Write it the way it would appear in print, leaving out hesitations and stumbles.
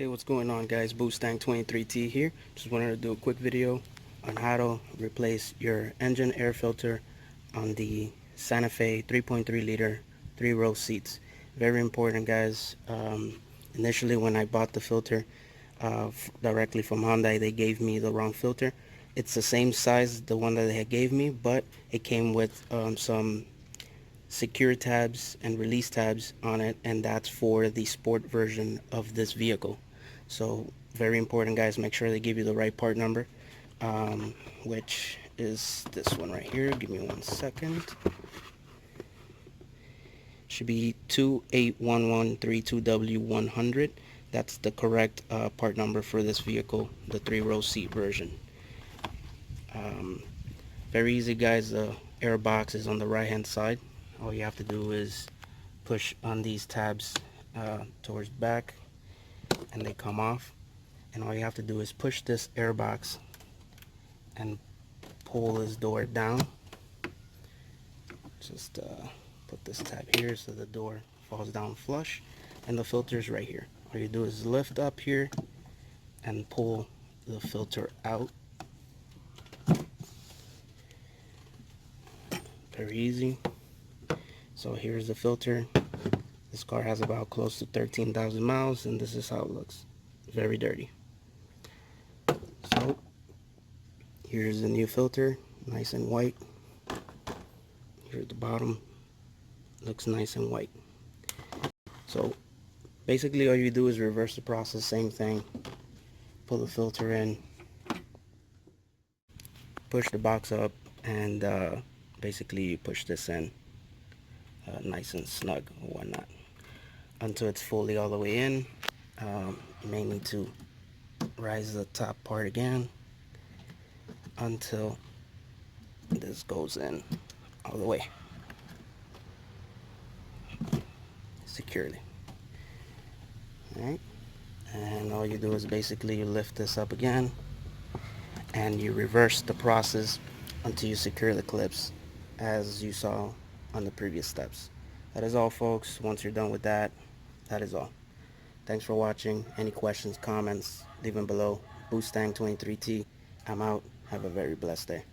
Hey, what's going on, guys? Boostang23T here. Just wanted to do a quick video on how to replace your engine air filter on the Santa Fe 3.3 liter 3-row seats. Very important, guys. Initially when I bought the filter directly from Hyundai, they gave me the wrong filter. It's the same size, the one that they gave me, but it came with some secure tabs and release tabs on it, and that's for the sport version of this vehicle. So very important, guys. Make sure they give you the right part number, which is this one right here. Give me 1 second. Should be 281132W100. That's the correct part number for this vehicle, the 3-row seat version. Very easy, guys. The air box is on the right hand side. All you have to do is push on these tabs towards back, and they come off. And all you have to do is push this air box and pull this door down. Just put this tab here so the door falls down flush, and the filter is right here. All you do is lift up here and pull the filter out. Very easy. So here's the filter. This car has about close to 13,000 miles, and this is how it looks. Very dirty. So here's the new filter, nice and white. Here at the bottom, looks nice and white. So basically all you do is reverse the process, same thing. Pull the filter in, push the box up, and basically you push this in nice and snug or whatnot until it's fully all the way in. You may need to rise the top part again until this goes in all the way securely. Alright, and all you do is basically you lift this up again and you reverse the process until you secure the clips as you saw on the previous steps. That is all, folks. Once you're done with that, that is all. Thanks for watching. Any questions, comments, leave them below. Boostang23T. I'm out. Have a very blessed day.